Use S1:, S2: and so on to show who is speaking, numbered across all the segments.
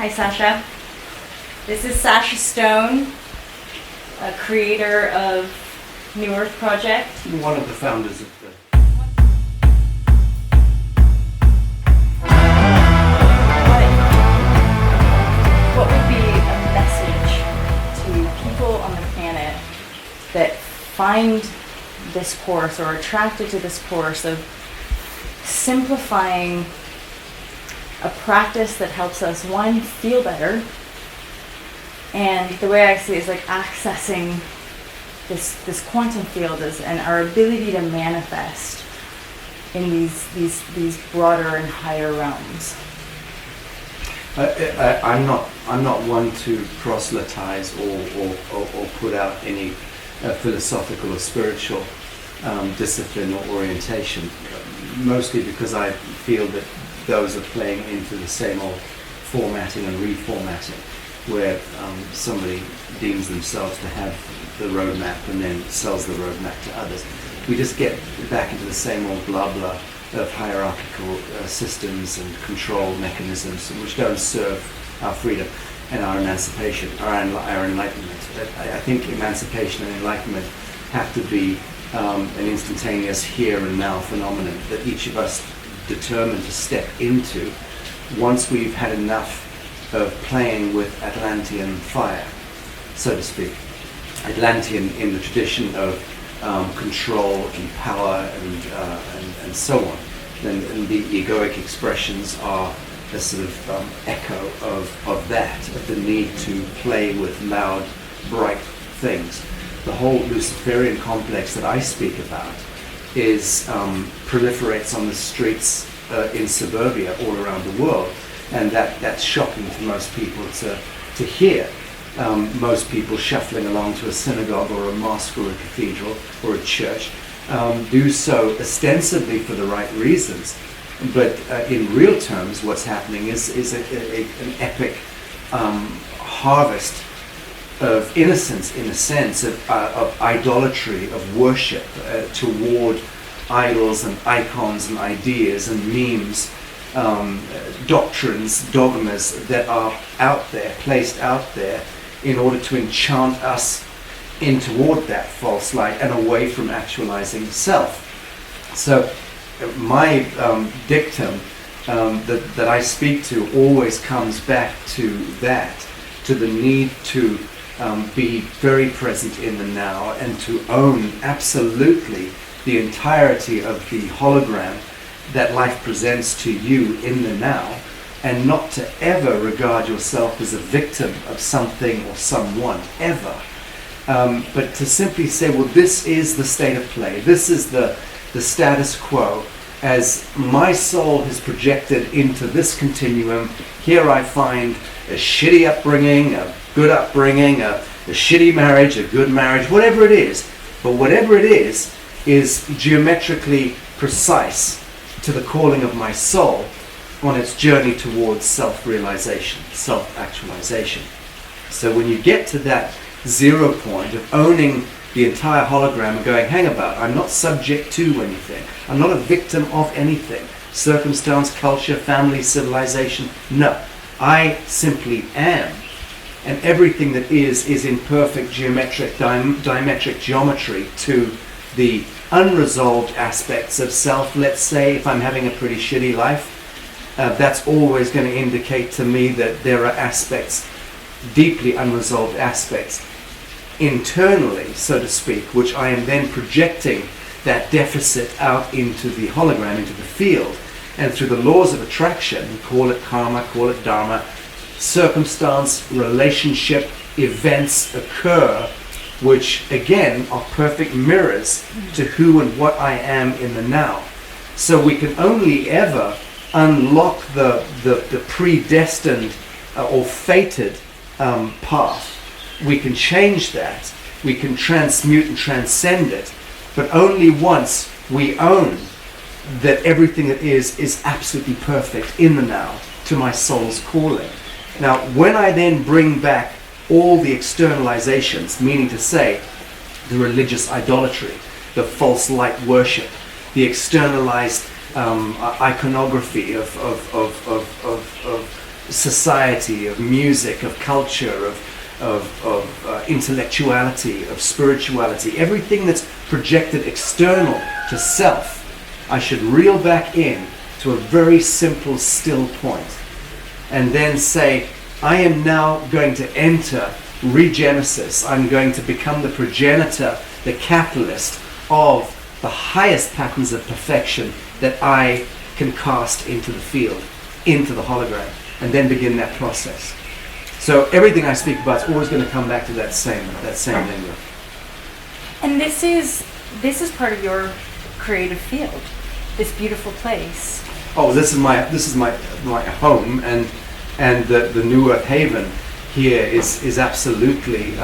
S1: Hi, Sasha. This is Sasha Stone, a creator of New Earth Project.
S2: One of the founders of the...
S1: What would be a message to people on the planet that find this course or are attracted to this course of simplifying a practice that helps us, one, feel better, and the way I see it is like accessing this quantum field and our ability to manifest in these broader and higher realms.
S2: I'm not one to proselytize or put out any philosophical or spiritual discipline or orientation, mostly because I feel that those are playing into the same old formatting and reformatting, where somebody deems themselves to have the roadmap and then sells the roadmap to others. We just get back into the same old blah blah of hierarchical systems and control mechanisms which don't serve our freedom and our emancipation, our enlightenment. I think emancipation and enlightenment have to be an instantaneous here and now phenomenon that each of us determined to step into once we've had enough of playing with Atlantean fire, so to speak. Atlantean in the tradition of control and power and so on. And the egoic expressions are a sort of echo of that, of the need to play with loud, bright things. The whole Luciferian complex that I speak about is proliferates on the streets in suburbia all around the world, and that's shocking to most people to hear. Most people shuffling along to a synagogue or a mosque or a cathedral or a church do so ostensibly for the right reasons, but in real terms what's happening is an epic harvest of innocence, in a sense, of idolatry, of worship toward idols and icons and ideas and memes, doctrines, dogmas that are out there, placed out there in order to enchant us in toward that false light and away from actualizing self. So my dictum that I speak to always comes back to that, to the need to be very present in the now and to own absolutely the entirety of the hologram that life presents to you in the now, and not to ever regard yourself as a victim of something or someone, ever. But to simply say, well, this is the state of play, this is the status quo, as my soul has projected into this continuum. Here I find a shitty upbringing, a good upbringing, a shitty marriage, a good marriage, whatever it is. But whatever it is geometrically precise to the calling of my soul on its journey towards self-realization, self-actualization. So when you get to that 0 point of owning the entire hologram and going, hang about, I'm not subject to anything. I'm not a victim of anything. Circumstance, culture, family, civilization. No, I simply am. And everything that is in perfect geometric, diametric geometry to the unresolved aspects of self. Let's say if I'm having a pretty shitty life, that's always going to indicate to me that there are aspects, deeply unresolved aspects, internally, so to speak, which I am then projecting that deficit out into the hologram, into the field. And through the laws of attraction, call it karma, call it dharma, circumstance, relationship, events occur, which again are perfect mirrors to who and what I am in the now. So we can only ever unlock the predestined or fated path. We can change that. We can transmute and transcend it, but only once we own that everything that is absolutely perfect in the now to my soul's calling. Now, when I then bring back all the externalizations, meaning to say the religious idolatry, the false light worship, the externalized iconography of society, of music, of culture, of intellectuality, of spirituality, everything that's projected external to self, I should reel back in to a very simple, still point, and then say, I am now going to enter Regenesis. I'm going to become the progenitor, the catalyst of the highest patterns of perfection that I can cast into the field, into the hologram, and then begin that process. So everything I speak about is always going to come back to that same linear.
S1: And this is part of your creative field, this beautiful place.
S2: Oh, this is my home, and the New Earth Haven here is absolutely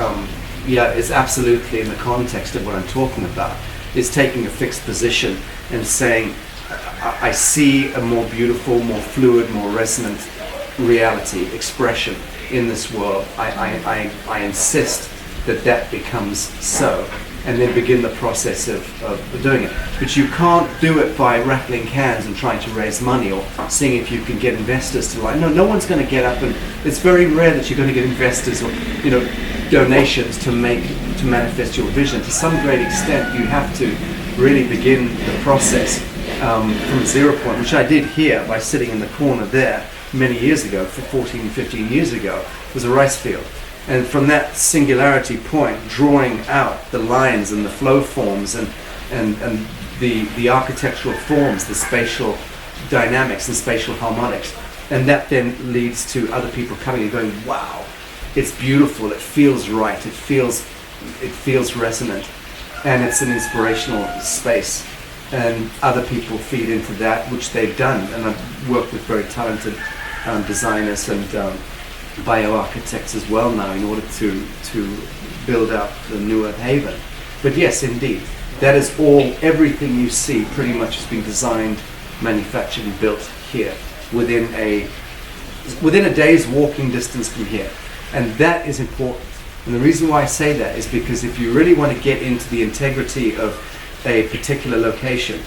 S2: is absolutely in the context of what I'm talking about. It's taking a fixed position and saying, I see a more beautiful, more fluid, more resonant reality, expression in this world. I insist that becomes so, and then begin the process of doing it. But you can't do it by rattling cans and trying to raise money or seeing if you can get investors to no one's going to get up, and it's very rare that you're going to get investors or donations to manifest your vision. To some great extent, you have to really begin the process from 0 point, which I did here by sitting in the corner there many years ago, for 14, 15 years ago, was a rice field. And from that singularity point, drawing out the lines and the flow forms and the architectural forms, the spatial dynamics and spatial harmonics. And that then leads to other people coming and going, wow, it's beautiful, it feels right, it feels resonant, and it's an inspirational space. And other people feed into that, which they've done. And I've worked with very talented designers and bioarchitects as well now in order to build out the New Earth Haven. But yes, indeed, that is everything you see pretty much has been designed, manufactured and built here within a day's walking distance from here. And that is important. And the reason why I say that is because if you really want to get into the integrity of a particular location,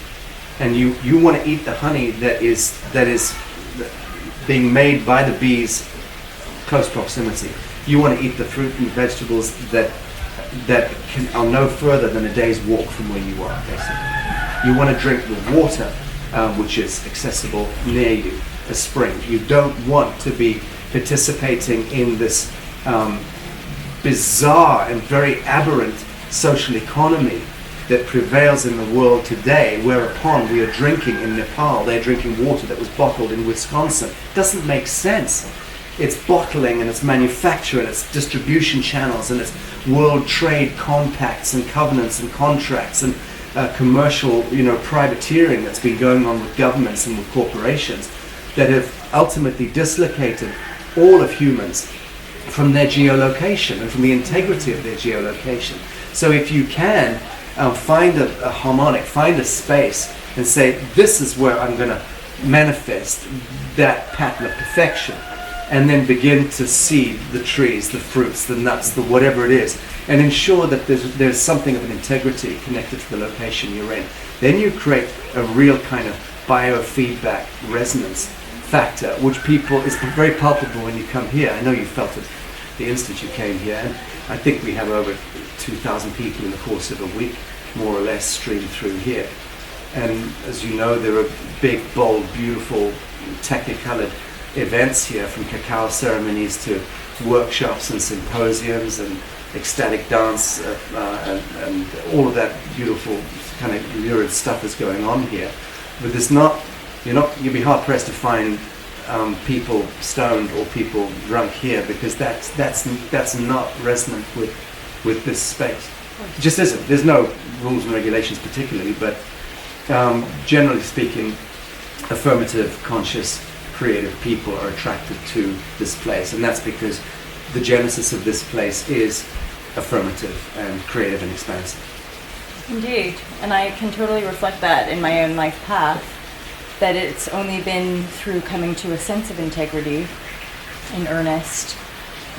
S2: and you want to eat the honey that is being made by the bees, close proximity. You want to eat the fruit and vegetables that are no further than a day's walk from where you are, basically. You want to drink the water, which is accessible near you, a spring. You don't want to be participating in this bizarre and very aberrant social economy that prevails in the world today, whereupon we are drinking in Nepal, they're drinking water that was bottled in Wisconsin. Doesn't make sense. It's bottling and it's manufacture and it's distribution channels and it's world trade compacts and covenants and contracts and commercial, privateering that's been going on with governments and with corporations that have ultimately dislocated all of humans from their geolocation and from the integrity of their geolocation. So if you can find a harmonic, find a space and say, this is where I'm going to manifest that pattern of perfection, and then begin to see the trees, the fruits, the nuts, the whatever it is, and ensure that there's something of an integrity connected to the location you're in. Then you create a real kind of biofeedback resonance factor, which is very palpable when you come here. I know you felt it the instant you came here, and I think we have over 2,000 people in the course of a week, more or less, stream through here. And as you know, there are big, bold, beautiful, technicolored events here, from cacao ceremonies to workshops and symposiums and ecstatic dance and all of that beautiful kind of lurid stuff is going on here. But you'd be hard pressed to find people stoned or people drunk here, because that's not resonant with this space. It just isn't. There's no rules and regulations particularly, but generally speaking, affirmative, conscious, creative people are attracted to this place, and that's because the genesis of this place is affirmative and creative and expansive.
S1: Indeed, and I can totally reflect that in my own life path, that it's only been through coming to a sense of integrity in earnest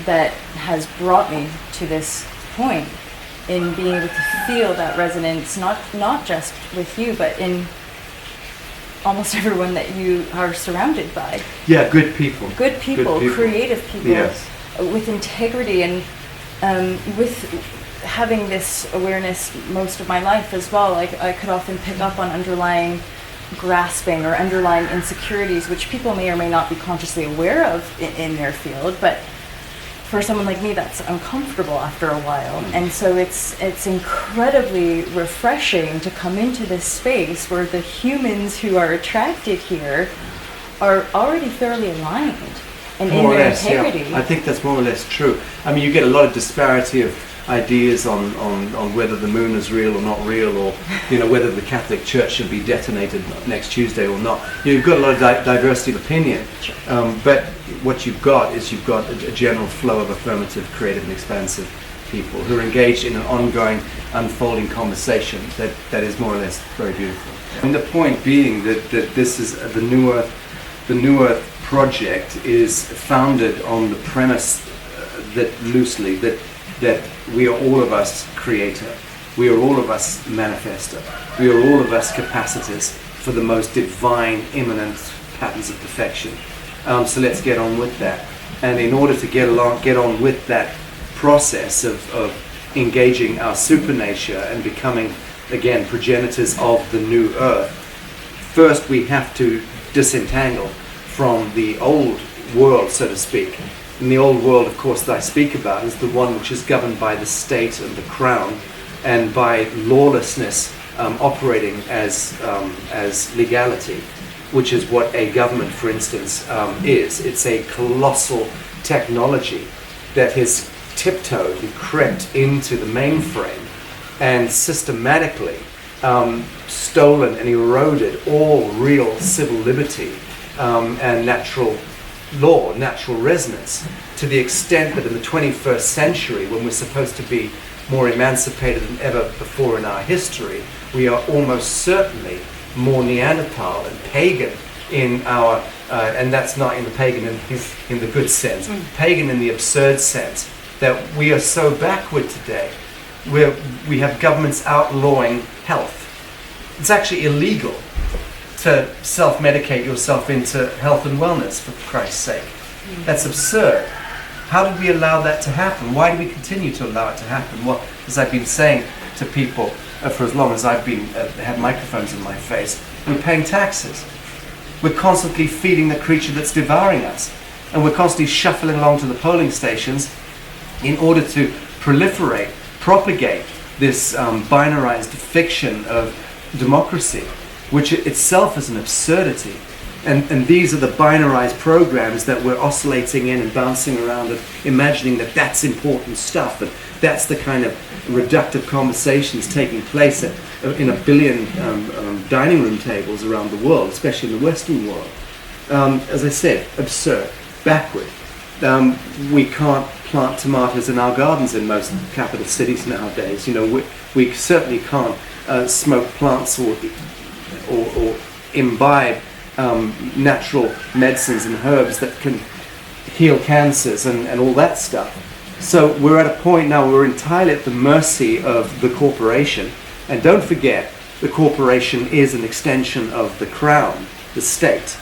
S1: that has brought me to this point, in being able to feel that resonance, not just with you, but in almost everyone that you are surrounded by.
S2: Yeah, good people.
S1: Good people, creative people,
S2: Yes.
S1: with integrity, and with having this awareness most of my life as well. Like, I could often pick up on underlying grasping or underlying insecurities, which people may or may not be consciously aware of in their field, but for someone like me, that's uncomfortable after a while. And so it's incredibly refreshing to come into this space where the humans who are attracted here are already fairly aligned and in
S2: More or
S1: their
S2: less,
S1: integrity.
S2: yeah. I think that's more or less true. I mean, you get a lot of disparity of ideas on whether the moon is real or not real, or whether the Catholic Church should be detonated next Tuesday or not. You've got a lot of diversity of opinion, but what you've got is a general flow of affirmative, creative, and expansive people who are engaged in an ongoing, unfolding conversation that is more or less very beautiful. And the point being that this is the New Earth project is founded on the premise that we are all of us creator, we are all of us manifester, we are all of us capacitors for the most divine, immanent patterns of perfection. So let's get on with that. And in order to get on with that process of engaging our supernature and becoming, again, progenitors of the new earth, first we have to disentangle from the old world, so to speak. And the old world, of course, that I speak about is the one which is governed by the state and the crown, and by lawlessness operating as legality, which is what a government, for instance, is. It's a colossal technology that has tiptoed and crept into the mainframe and systematically stolen and eroded all real civil liberty and natural law, natural resonance, to the extent that in the 21st century, when we're supposed to be more emancipated than ever before in our history, we are almost certainly more Neanderthal and pagan in our, and that's not in the pagan in the good sense, pagan in the absurd sense, that we are so backward today. We have governments outlawing health. It's actually illegal to self-medicate yourself into health and wellness, for Christ's sake. That's absurd. How did we allow that to happen? Why do we continue to allow it to happen? Well, as I've been saying to people for as long as I've been had microphones in my face, we're paying taxes. We're constantly feeding the creature that's devouring us, and we're constantly shuffling along to the polling stations in order to proliferate, propagate this binarized fiction of democracy, which itself is an absurdity. And these are the binarized programs that we're oscillating in and bouncing around and imagining that that's important stuff, and that's the kind of reductive conversations taking place in a billion dining room tables around the world, especially in the Western world. As I said, absurd, backward. We can't plant tomatoes in our gardens in most capital cities nowadays. We certainly can't smoke plants or imbibe natural medicines and herbs that can heal cancers and all that stuff. So we're at a point now where we're entirely at the mercy of the corporation. And don't forget, the corporation is an extension of the crown, the state.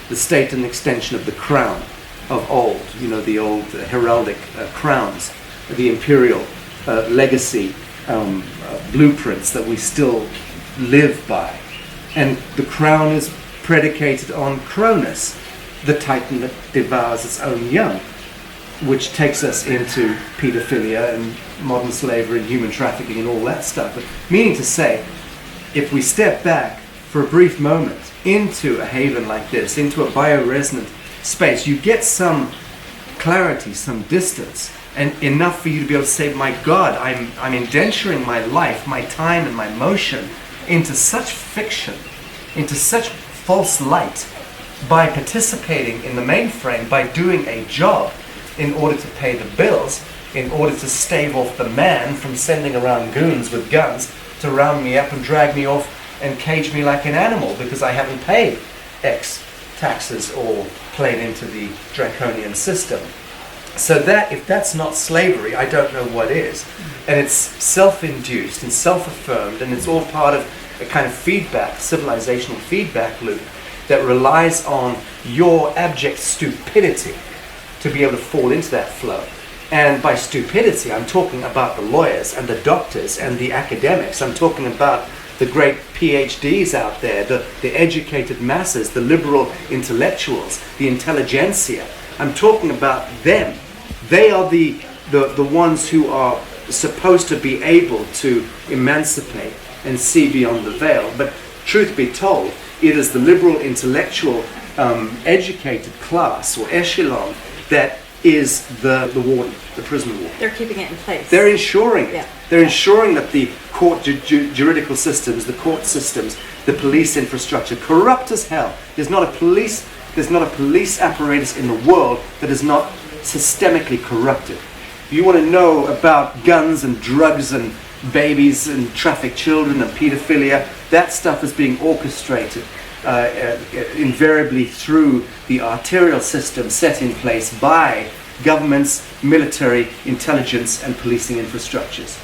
S2: The state an extension of the crown of old, the old heraldic crowns, the imperial legacy blueprints that we still live by. And the crown is predicated on Cronus, the titan that devours its own young, which takes us into pedophilia and modern slavery and human trafficking and all that stuff. But meaning to say, if we step back for a brief moment into a haven like this, into a bioresonant space, you get some clarity, some distance, and enough for you to be able to say, my God, I'm indenturing my life, my time and my motion into such fiction, into such false light, by participating in the mainframe, by doing a job in order to pay the bills, in order to stave off the man from sending around goons with guns to round me up and drag me off and cage me like an animal because I haven't paid X taxes or played into the draconian system. So that, if that's not slavery, I don't know what is. And it's self-induced and self-affirmed, and it's all part of a kind of feedback, civilizational feedback loop that relies on your abject stupidity to be able to fall into that flow. And by stupidity, I'm talking about the lawyers and the doctors and the academics. I'm talking about the great PhDs out there, the educated masses, the liberal intellectuals, the intelligentsia. I'm talking about them. They are the ones who are supposed to be able to emancipate and see beyond the veil. But truth be told, it is the liberal intellectual educated class or echelon that is the warden, the prison warden.
S1: They're keeping it in place.
S2: They're ensuring it.
S1: Yeah.
S2: They're ensuring that the court juridical systems, the court systems, the police infrastructure, corrupt as hell. There's not a police apparatus in the world that is not systemically corrupted. If you want to know about guns and drugs and babies and trafficked children and pedophilia, that stuff is being orchestrated invariably through the arterial system set in place by governments, military, intelligence and policing infrastructures.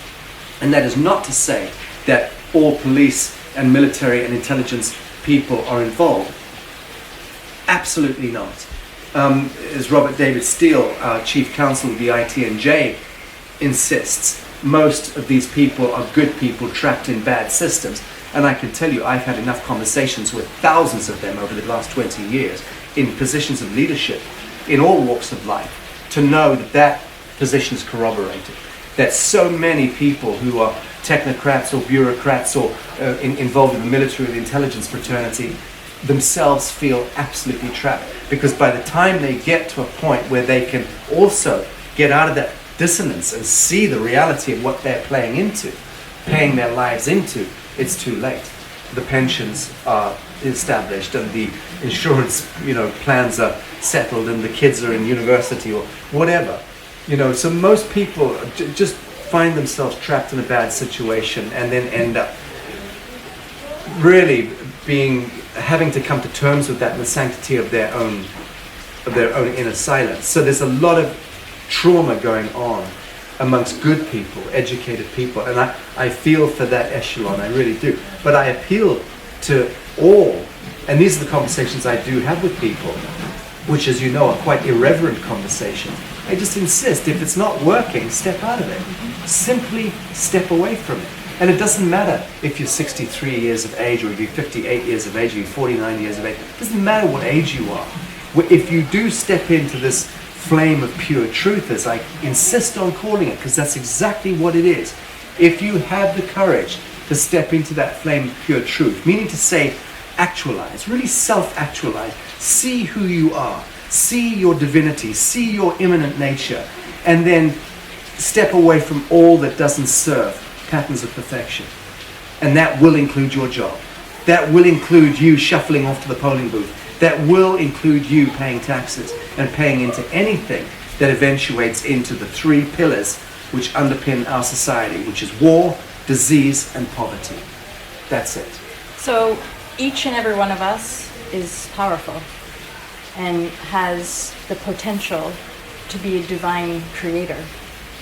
S2: And that is not to say that all police and military and intelligence people are involved. Absolutely not. As Robert David Steele, our chief counsel of the ITNJ, insists, most of these people are good people trapped in bad systems. And I can tell you, I've had enough conversations with thousands of them over the last 20 years in positions of leadership in all walks of life to know that that position is corroborated. That so many people who are technocrats or bureaucrats or involved in the military or the intelligence fraternity themselves feel absolutely trapped, because by the time they get to a point where they can also get out of that dissonance and see the reality of what they're paying their lives into, it's too late. The pensions are established and the insurance, plans are settled and the kids are in university or whatever. So most people just find themselves trapped in a bad situation and then end up really having to come to terms with that in the sanctity of their own inner silence. So there's a lot of trauma going on amongst good people, educated people, and I feel for that echelon, I really do. But I appeal to all, and these are the conversations I do have with people, which, as you know, are quite irreverent conversations. I just insist, if it's not working, step out of it. Simply step away from it. And it doesn't matter if you're 63 years of age, or if you're 58 years of age, or you're 49 years of age. It doesn't matter what age you are. If you do step into this flame of pure truth, as I insist on calling it, because that's exactly what it is. If you have the courage to step into that flame of pure truth, meaning to say, actualize, really self-actualize, see who you are, see your divinity, see your immanent nature, and then step away from all that doesn't serve patterns of perfection. And that will include your job. That will include you shuffling off to the polling booth. That will include you paying taxes and paying into anything that eventuates into the three pillars which underpin our society, which is war, disease, and poverty. That's it.
S1: So each and every one of us is powerful and has the potential to be a divine creator,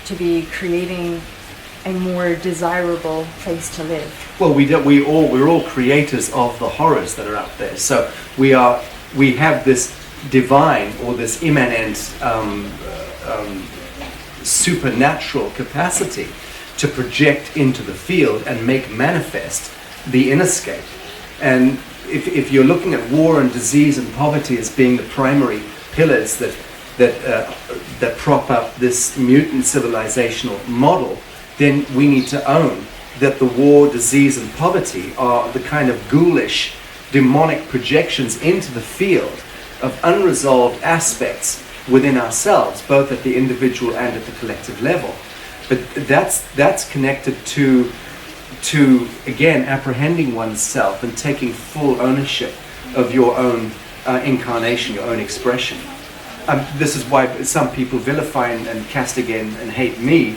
S1: to be creating a more desirable place to live.
S2: Well, we're all creators of the horrors that are out there. So we have this divine or this immanent supernatural capacity to project into the field and make manifest the innerscape. And if you're looking at war and disease and poverty as being the primary pillars that prop up this mutant civilizational model, then we need to own that the war, disease, and poverty are the kind of ghoulish, demonic projections into the field of unresolved aspects within ourselves, both at the individual and at the collective level. But that's connected to again, apprehending oneself and taking full ownership of your own incarnation, your own expression. This is why some people vilify and castigate and hate me,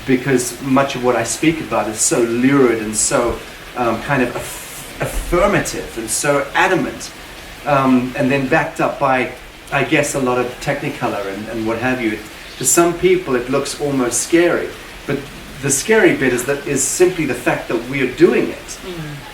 S2: because much of what I speak about is so lurid and so kind of affirmative and so adamant, and then backed up by, I guess, a lot of technicolor and what have you. To some people it looks almost scary, but the scary bit is simply the fact that we are doing it.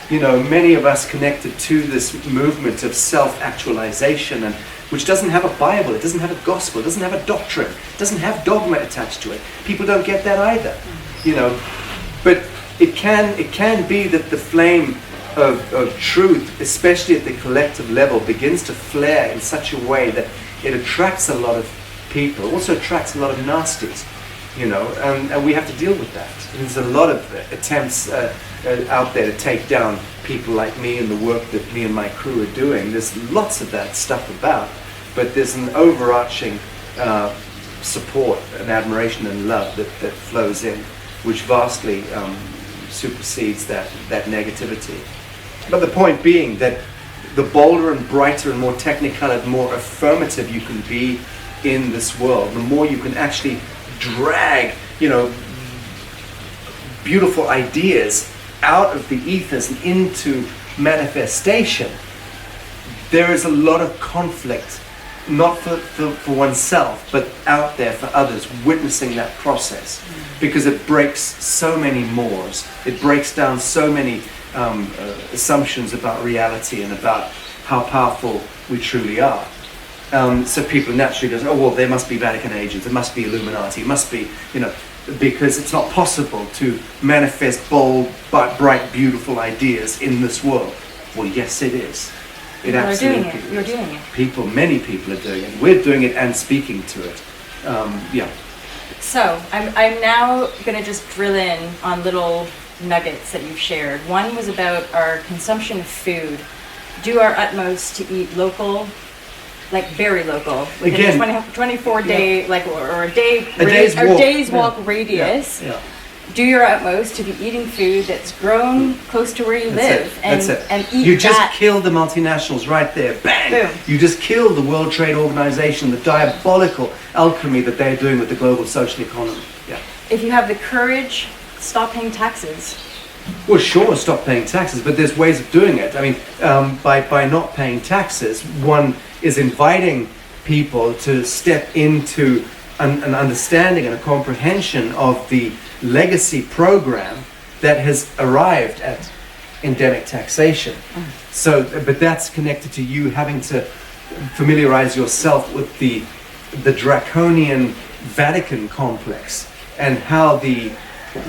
S2: You know, many of us connected to this movement of self-actualization, and which doesn't have a Bible, it doesn't have a gospel, it doesn't have a doctrine, it doesn't have dogma attached to it. People don't get that either, you know. But it can be that the flame of truth, especially at the collective level, begins to flare in such a way that it attracts a lot of people, also attracts a lot of nasties, you know, and we have to deal with that. There's a lot of attempts out there to take down people like me and the work that me and my crew are doing. There's lots of that stuff about, but there's an overarching support and admiration and love that flows in, which vastly supersedes that negativity. But the point being that the bolder and brighter and more technicolored, more affirmative you can be in this world, the more you can actually drag, you know, beautiful ideas out of the ethers and into manifestation. There is a lot of conflict, not for oneself, but out there for others, witnessing that process, because it breaks so many mores. It breaks down so many assumptions about reality and about how powerful we truly are. So people naturally go, oh, well, there must be Vatican agents, there must be Illuminati, it must be, you know, because it's not possible to manifest bold, bright, beautiful ideas in this world. Well, yes, it is. It absolutely is.
S1: You're doing it.
S2: People, many people are doing it. We're doing it and speaking to it. Yeah.
S1: So I'm now going to just drill in on little nuggets that you've shared. One was about our consumption of food. Do our utmost to eat local, like very local, within a 24 day, like or a day's walk radius.
S2: Yeah.
S1: Do your utmost to be eating food that's grown close to where you live, and eat
S2: You just
S1: that.
S2: killed the multinationals right there. Bang!
S1: Boom.
S2: You just killed the World Trade Organization, the diabolical alchemy that they're doing with the global social economy. Yeah.
S1: If you have the courage, stop paying taxes.
S2: Well, sure, stop paying taxes, but there's ways of doing it. I mean, by not paying taxes, one is inviting people to step into an understanding and a comprehension of the legacy program that has arrived at endemic taxation. So, but that's connected to you having to familiarize yourself with the draconian Vatican complex and how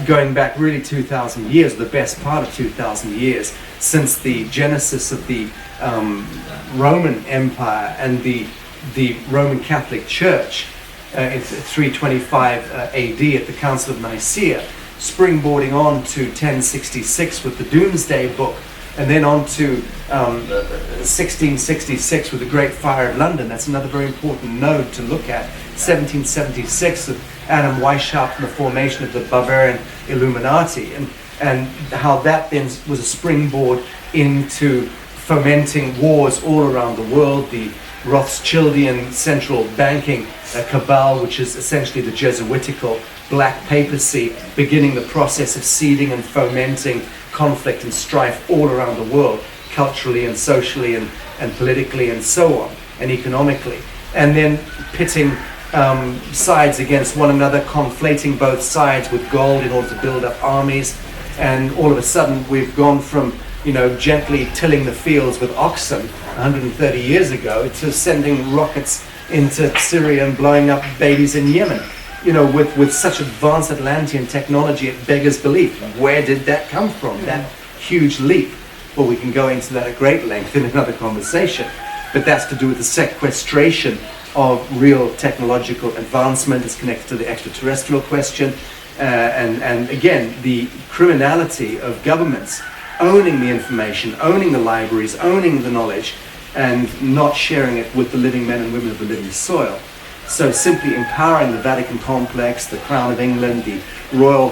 S2: going back really 2,000 years, the best part of 2,000 years, since the genesis of the Roman Empire and the Roman Catholic Church in 325 AD at the Council of Nicaea, springboarding on to 1066 with the Doomsday Book, and then on to 1666 with the Great Fire of London. That's another very important node to look at. 1776 with Adam Weishaupt and the formation of the Bavarian Illuminati, and how that then was a springboard into fomenting wars all around the world, the Rothschildian central banking cabal, which is essentially the Jesuitical black papacy, beginning the process of seeding and fomenting conflict and strife all around the world, culturally and socially and politically and so on, and economically. And then pitting sides against one another, conflating both sides with gold in order to build up armies. And all of a sudden we've gone from, you know, gently tilling the fields with oxen 130 years ago to sending rockets into Syria and blowing up babies in Yemen. You know, with such advanced Atlantean technology, it beggars belief. Where did that come from, that huge leap? Well, we can go into that at great length in another conversation, but that's to do with the sequestration of real technological advancement. It's connected to the extraterrestrial question, and again, the criminality of governments owning the information, owning the libraries, owning the knowledge, and not sharing it with the living men and women of the living soil. So simply empowering the Vatican complex, the Crown of England, the royal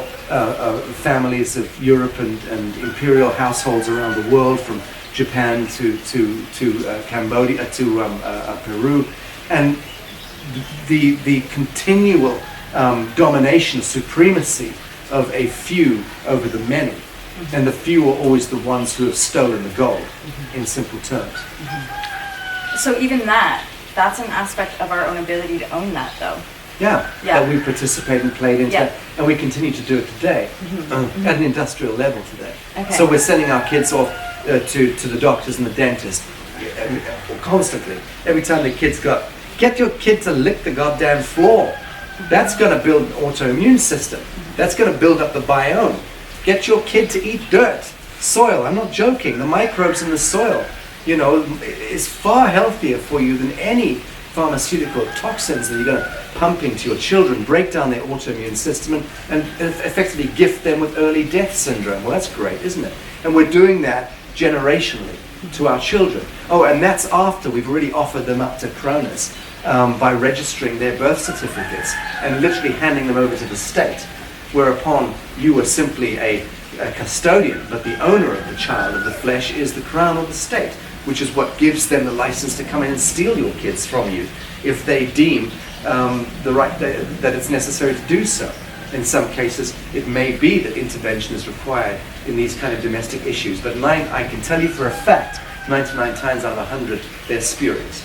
S2: families of Europe and imperial households around the world, from Japan to Cambodia to Peru, and the continual domination, supremacy of a few over the many. And the few are always the ones who have stolen the gold, in simple terms.
S1: So even that's an aspect of our own ability to own that, though.
S2: Yeah,
S1: Yeah.
S2: that we participate and played into,
S1: Yeah.
S2: and we continue to do it today at an industrial level today.
S1: Okay.
S2: So we're sending our kids off to the doctors and the dentist constantly. Every time the kids get your kid to lick the goddamn floor. That's going to build an autoimmune system. That's going to build up the biome. Get your kid to eat dirt, soil. I'm not joking. The microbes in the soil, you know, is far healthier for you than any pharmaceutical toxins that you're going to pump into your children, break down their autoimmune system, and effectively gift them with early death syndrome. Well, that's great, isn't it? And we're doing that generationally to our children. Oh, and that's after we've already offered them up to Cronus by registering their birth certificates and literally handing them over to the state, whereupon you are simply a custodian, but the owner of the child, of the flesh, is the crown or the state, which is what gives them the license to come in and steal your kids from you if they deem that it's necessary to do so. In some cases, it may be that intervention is required in these kind of domestic issues, but I can tell you for a fact, 99 times out of 100, they're spurious.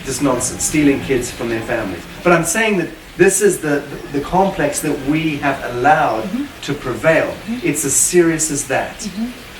S2: Just nonsense, stealing kids from their families. But I'm saying that this is the complex that we have allowed to prevail. It's as serious as that.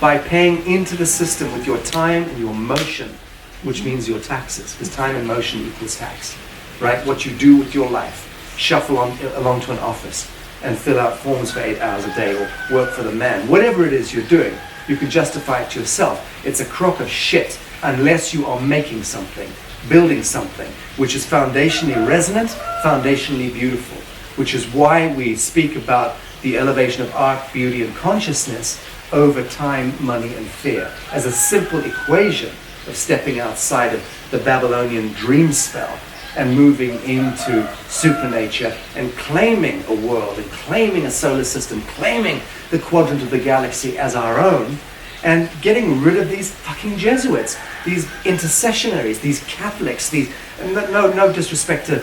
S2: By paying into the system with your time and your motion, which means your taxes, because time and motion equals tax, right? What you do with your life. Shuffle along to an office and fill out forms for 8 hours a day, or work for the man. Whatever it is you're doing, you can justify it to yourself. It's a crock of shit unless you are making something, building something, which is foundationally resonant, foundationally beautiful, which is why we speak about the elevation of art, beauty, and consciousness over time, money, and fear, as a simple equation of stepping outside of the Babylonian dream spell and moving into supernature and claiming a world and claiming a solar system, claiming the quadrant of the galaxy as our own, and getting rid of these fucking Jesuits, these intercessionaries, these Catholics, these, no disrespect to,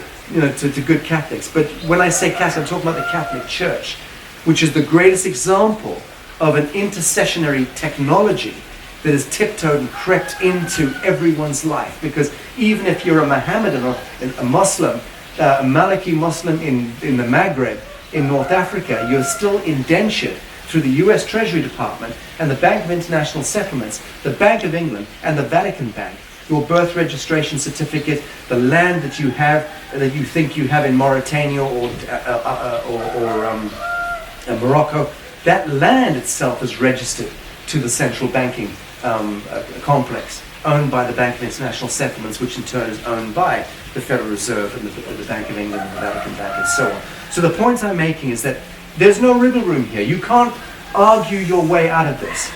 S2: to good Catholics, but when I say Catholic, I'm talking about the Catholic Church, which is the greatest example of an intercessionary technology that has tiptoed and crept into everyone's life. Because even if you're a Mohammedan or a Muslim, a Maliki Muslim in the Maghreb, in North Africa, you're still indentured through the US Treasury Department and the Bank of International Settlements, the Bank of England, and the Vatican Bank. Your birth registration certificate, the land that you have, that you think you have in Mauritania or Morocco, that land itself is registered to the central banking complex, owned by the Bank of International Settlements, which in turn is owned by the Federal Reserve and the Bank of England and the Vatican Bank and so on. So the point I'm making is that there's no wriggle room here. You can't argue your way out of this.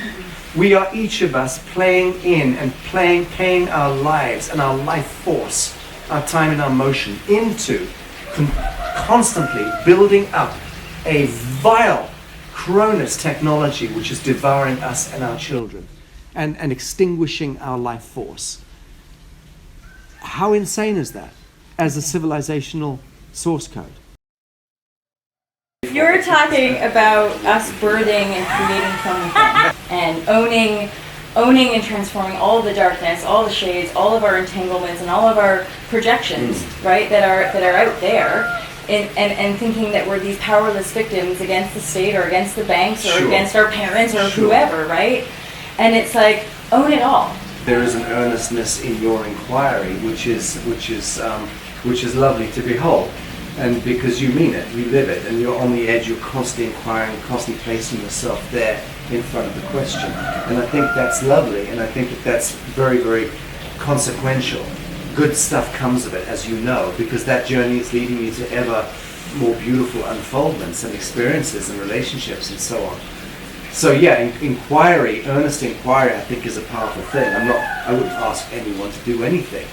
S2: We are each of us playing in and paying our lives and our life force, our time and our motion into constantly building up a vile Cronus technology which is devouring us and our children and extinguishing our life force. How insane is that as a civilizational source code?
S1: You're talking about us birthing and creating something and owning and transforming all the darkness, all the shades, all of our entanglements, and all of our projections, right, that are out there. And thinking that we're these powerless victims against the state or against the banks or against our parents or whoever, right? And it's like, own it all.
S2: There is an earnestness in your inquiry, which is lovely to behold, and because you mean it, you live it, and you're on the edge. You're constantly inquiring, constantly placing yourself there in front of the question, and I think that's lovely, and I think that that's very, very consequential. Good stuff comes of it, as you know, because that journey is leading you to ever more beautiful unfoldments and experiences and relationships and so on. So yeah, inquiry, earnest inquiry, I think is a powerful thing. I wouldn't ask anyone to do anything.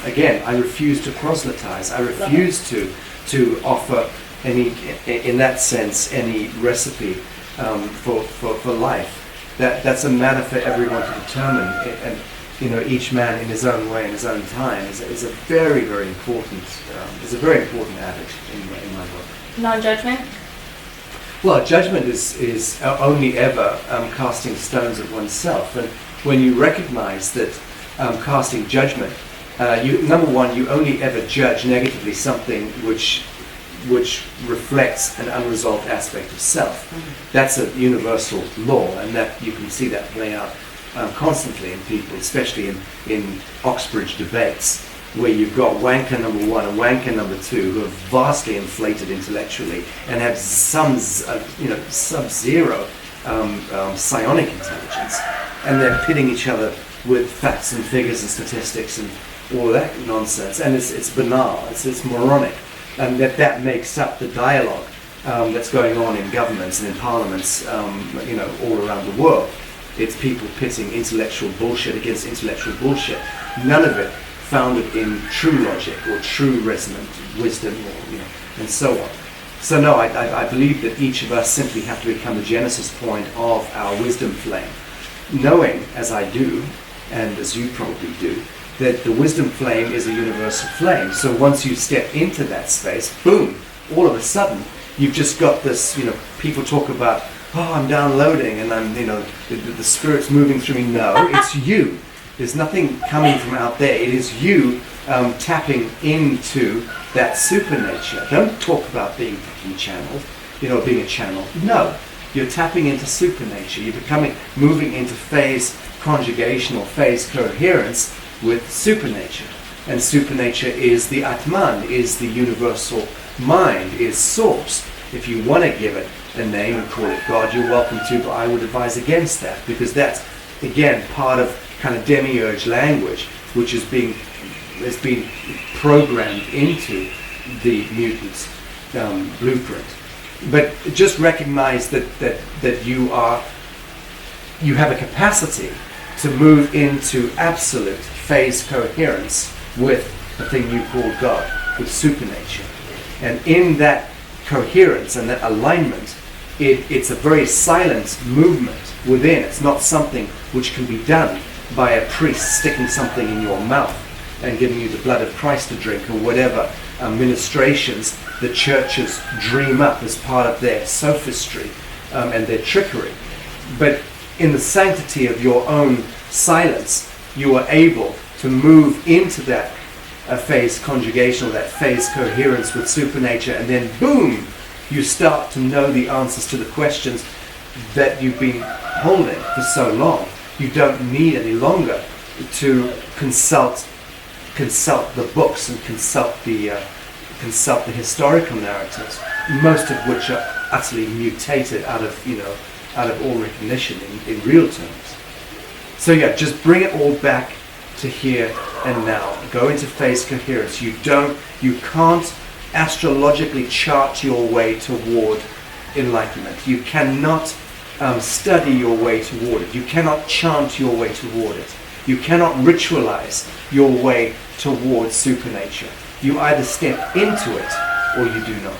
S2: Again, I refuse to proselytize. I refuse to offer any, in that sense, any recipe for life. That's a matter for everyone to determine. And each man in his own way, in his own time, is a very, very important. Is a very important adage in my book.
S1: Non-judgment.
S2: Well, judgment is only ever casting stones at oneself, and when you recognize that casting judgment number one, you only ever judge negatively something which reflects an unresolved aspect of self. That's a universal law, and that you can see that play out constantly in people, especially in Oxbridge debates, where you've got wanker number one and wanker number two who are vastly inflated intellectually and have some, sub-zero psionic intelligence, and they're pitting each other with facts and figures and statistics and all of that nonsense, and it's banal, it's moronic, and that makes up the dialogue that's going on in governments and in parliaments, all around the world. It's people pitting intellectual bullshit against intellectual bullshit. None of it founded in true logic or true resonant wisdom, and so on. So no, I believe that each of us simply have to become the genesis point of our wisdom flame, knowing, as I do, and as you probably do, that the wisdom flame is a universal flame. So once you step into that space, boom, all of a sudden, you've just got this, people talk about, oh, I'm downloading and I'm, the spirit's moving through me. No, it's you. There's nothing coming from out there. It is you tapping into that supernature. Don't talk about being channeled, being a channel. No, you're tapping into supernature. You're moving into phase conjugation or phase coherence with supernature. And supernature is the Atman, is the universal mind, is source. If you want to give it a name and call it God, you're welcome to, but I would advise against that, because that's, again, part of kind of demiurge language, which has been programmed into the mutant's blueprint. But just recognize that you have a capacity to move into absolute phase coherence with the thing you call God, with supernature. And in that coherence and that alignment, it's a very silent movement within. It's not something which can be done by a priest sticking something in your mouth and giving you the blood of Christ to drink, or whatever ministrations the churches dream up as part of their sophistry and their trickery. But in the sanctity of your own silence, you are able to move into that phase conjugation, or that phase coherence with supernature, and then boom, you start to know the answers to the questions that you've been holding for so long. You don't need any longer to consult the books and consult the historical narratives, most of which are utterly mutated out of all recognition in real terms. So yeah, just bring it all back to here and now. Go into phase coherence. You can't astrologically chart your way toward enlightenment. You cannot study your way toward it. You cannot chant your way toward it. You cannot ritualize your way towards supernature. You either step into it or you do not.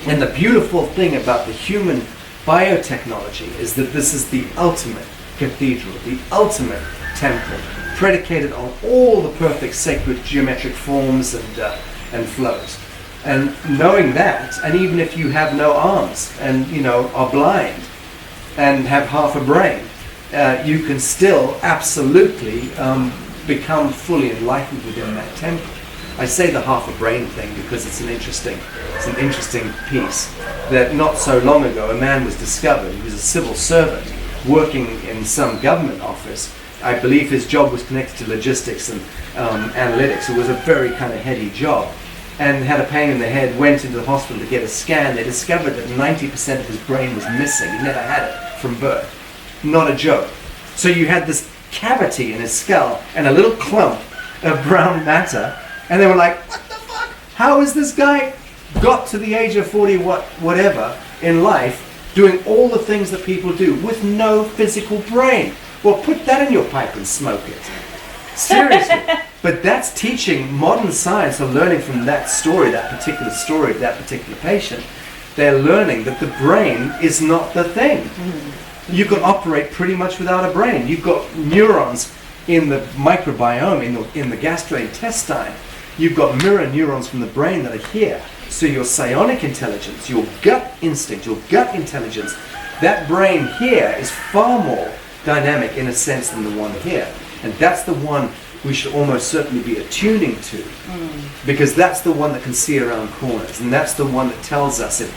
S2: And the beautiful thing about the human biotechnology is that this is the ultimate cathedral, the ultimate temple, predicated on all the perfect sacred geometric forms and flows. And knowing that, and even if you have no arms and are blind and have half a brain, you can still absolutely become fully enlightened within that temple. I say the half a brain thing because it's an interesting piece. That not so long ago, a man was discovered. He was a civil servant working in some government office. I believe his job was connected to logistics and analytics. It was a very kind of heady job, and had a pain in the head. Went into the hospital to get a scan. They discovered that 90% of his brain was missing. He never had it from birth. Not a joke. So you had this cavity in his skull and a little clump of brown matter, and they were like, what the fuck? How has this guy got to the age of 40 whatever in life doing all the things that people do with no physical brain? Well, put that in your pipe and smoke it. Seriously. But that's teaching modern science, or learning from that story, that particular story of that particular patient. They're learning that the brain is not the thing. You can operate pretty much without a brain. You've got neurons in the microbiome, in the gastrointestine. You've got mirror neurons from the brain that are here. So your psionic intelligence, your gut instinct, your gut intelligence, that brain here is far more dynamic in a sense than the one here. And that's the one we should almost certainly be attuning to, because that's the one that can see around corners, and that's the one that tells us if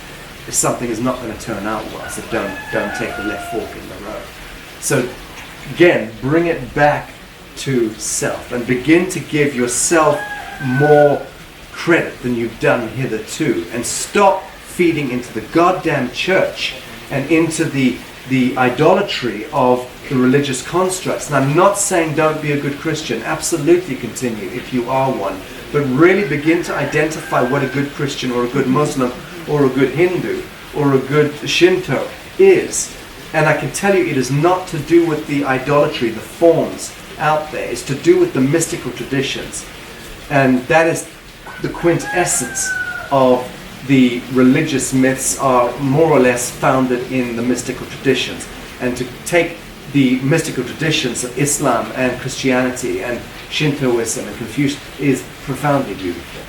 S2: something is not going to turn out well. So don't take the left fork in the road. So again, bring it back to self and begin to give yourself more credit than you've done hitherto, and stop feeding into the goddamn church and into the idolatry of the religious constructs. And I'm not saying don't be a good Christian. Absolutely continue if you are one, but really begin to identify what a good Christian or a good Muslim or a good Hindu or a good Shinto is. And I can tell you, it is not to do with the idolatry, the forms out there. It's to do with the mystical traditions. And that is the quintessence of the religious myths, are more or less founded in the mystical traditions. And to take the mystical traditions of Islam and Christianity and Shintoism and Confucius is profoundly beautiful.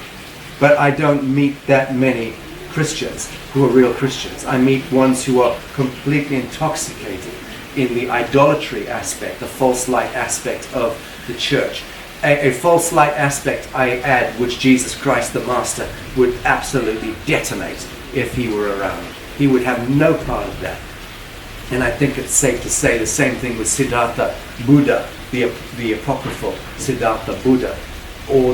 S2: But I don't meet that many Christians who are real Christians. I meet ones who are completely intoxicated in the idolatry aspect, the false light aspect of the church. A false light aspect, I add, which Jesus Christ the Master would absolutely detonate if he were around. He would have no part of that. And I think it's safe to say the same thing with Siddhartha Buddha, the apocryphal Siddhartha Buddha, or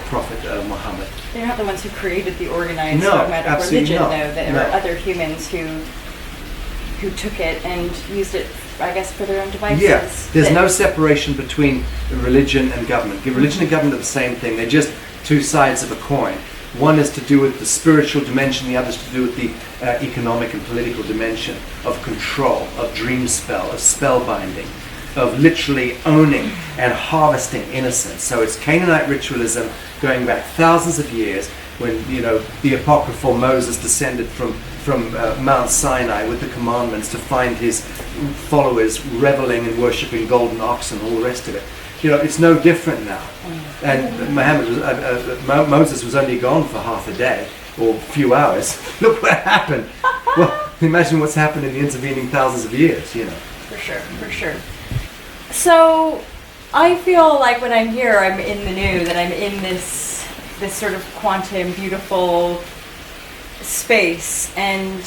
S2: Prophet Muhammad.
S1: They're not the ones who created the organized
S2: No,
S1: dogmatic
S2: absolutely
S1: religion,
S2: not.
S1: though. There
S2: No.
S1: were other humans who took it and used it, I guess, for their own devices.
S2: Yeah, there's
S1: That-
S2: no separation between religion and government. Religion and government are the same thing. They're just two sides of a coin. One is to do with the spiritual dimension, the other is to do with the economic and political dimension of control, of dream spell, of spellbinding, of literally owning and harvesting innocence. So it's Canaanite ritualism going back thousands of years, when the apocryphal Moses descended from Mount Sinai with the commandments to find his followers reveling and worshipping golden oxen, all the rest of it. It's no different now. And Moses was only gone for half a day or a few hours. Look what happened. Well, imagine what's happened in the intervening thousands of years.
S1: For sure. So I feel like when I'm here, I'm in the new, that I'm in this sort of quantum, beautiful space. And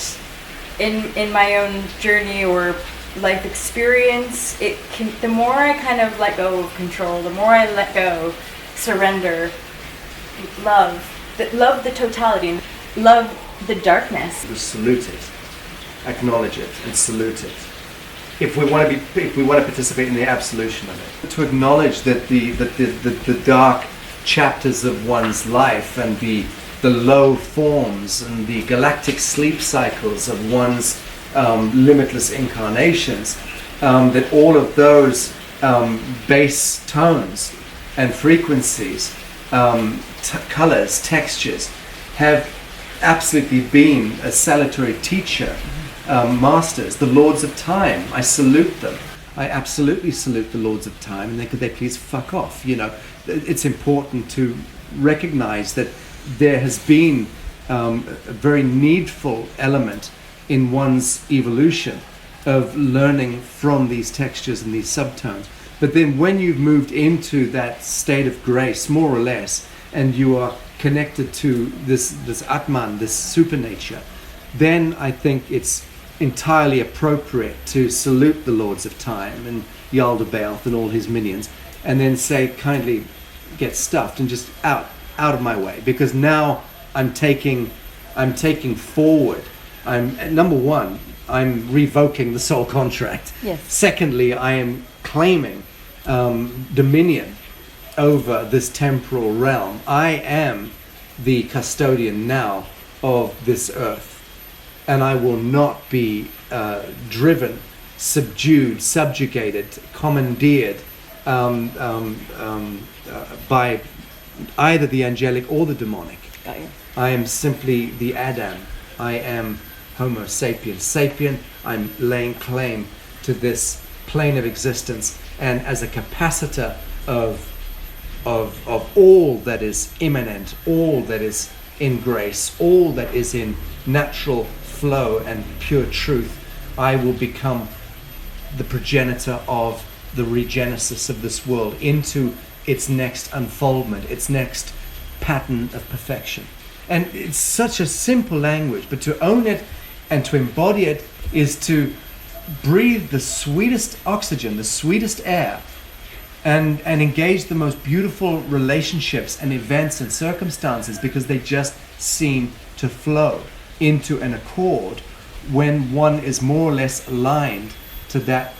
S1: in my own journey or life experience, the more I kind of let go of control, the more I let go, surrender, love the totality, love the darkness.
S2: To salute it, acknowledge it, and salute it. If we want to participate in the absolution of it, to acknowledge that the dark chapters of one's life and the low forms and the galactic sleep cycles of one's limitless incarnations, that all of those base tones and frequencies, colors, textures, have absolutely been a salutary teacher, masters, the Lords of Time. I salute them. I absolutely salute the Lords of Time, and could they please fuck off? It's important to recognize that there has been a very needful element in one's evolution of learning from these textures and these subtones. But then when you've moved into that state of grace, more or less, and you are connected to this Atman, this supernature, then I think it's entirely appropriate to salute the Lords of Time and Yaldabaoth and all his minions, and then say, kindly get stuffed and just out of my way, because now I'm taking forward. Number one, I'm revoking the soul contract.
S1: Yes.
S2: Secondly, I am claiming dominion over this temporal realm. I am the custodian now of this earth, and I will not be driven, subdued, subjugated, commandeered by either the angelic or the demonic.
S1: Got you.
S2: I am simply the Adam. I am Homo sapiens sapien. I'm laying claim to this plane of existence, and as a capacitor of all that is immanent, all that is in grace, all that is in natural flow and pure truth, I will become the progenitor of the regenesis of this world into its next unfoldment, its next pattern of perfection. And it's such a simple language, but to own it and to embody it is to breathe the sweetest oxygen, the sweetest air, and engage the most beautiful relationships and events and circumstances, because they just seem to flow into an accord when one is more or less aligned to that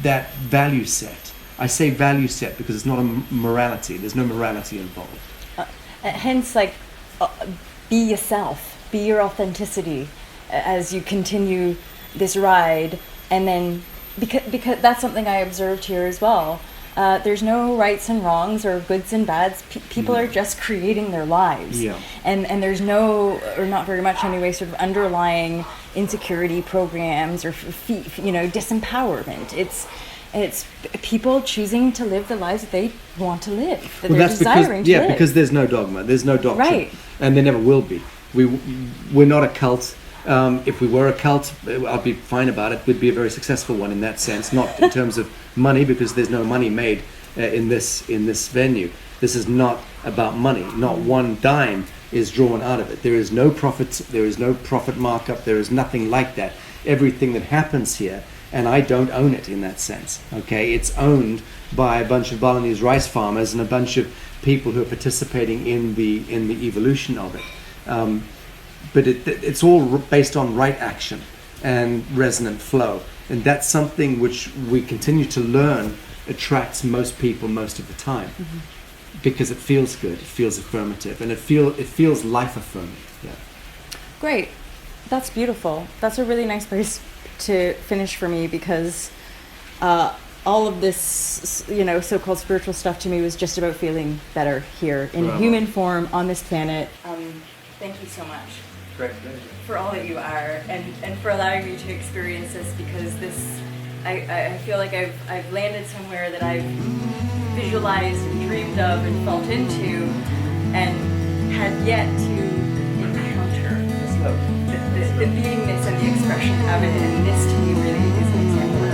S2: value set. I say value set because it's not a morality. There's no morality involved.
S1: Hence, like, be yourself, be your authenticity as you continue this ride. And then, because that's something I observed here as well. There's no rights and wrongs or goods and bads. People are just creating their lives.
S2: Yeah.
S1: And there's no, or not very much anyway, sort of underlying insecurity programs or disempowerment. It's people choosing to live the lives that they want to live, that they're desiring to live.
S2: Because there's no dogma, there's no doctrine,
S1: right.
S2: And there never will be. We're not a cult. If we were a cult, I'd be fine about it. We'd be a very successful one in that sense, not in terms of money, because there's no money made in this venue. This is not about money. Not one dime is drawn out of it. There is no profit. There is no profit markup. There is nothing like that. Everything that happens here, and I don't own it in that sense. Okay, it's owned by a bunch of Balinese rice farmers and a bunch of people who are participating in the evolution of it. But it's all based on right action and resonant flow, and that's something which we continue to learn attracts most people most of the time, because it feels good, it feels affirmative, and it feels life affirming. Yeah.
S1: Great, that's beautiful. That's a really nice place to finish for me, because all of this, so-called spiritual stuff to me was just about feeling better here in human form on this planet. Thank you so much.
S2: Great pleasure.
S1: For all that you are, and for allowing me to experience this, because I feel like I've landed somewhere that I've visualized and dreamed of and felt into, and had yet to encounter the beingness and the expression of it, and this to me really is an example of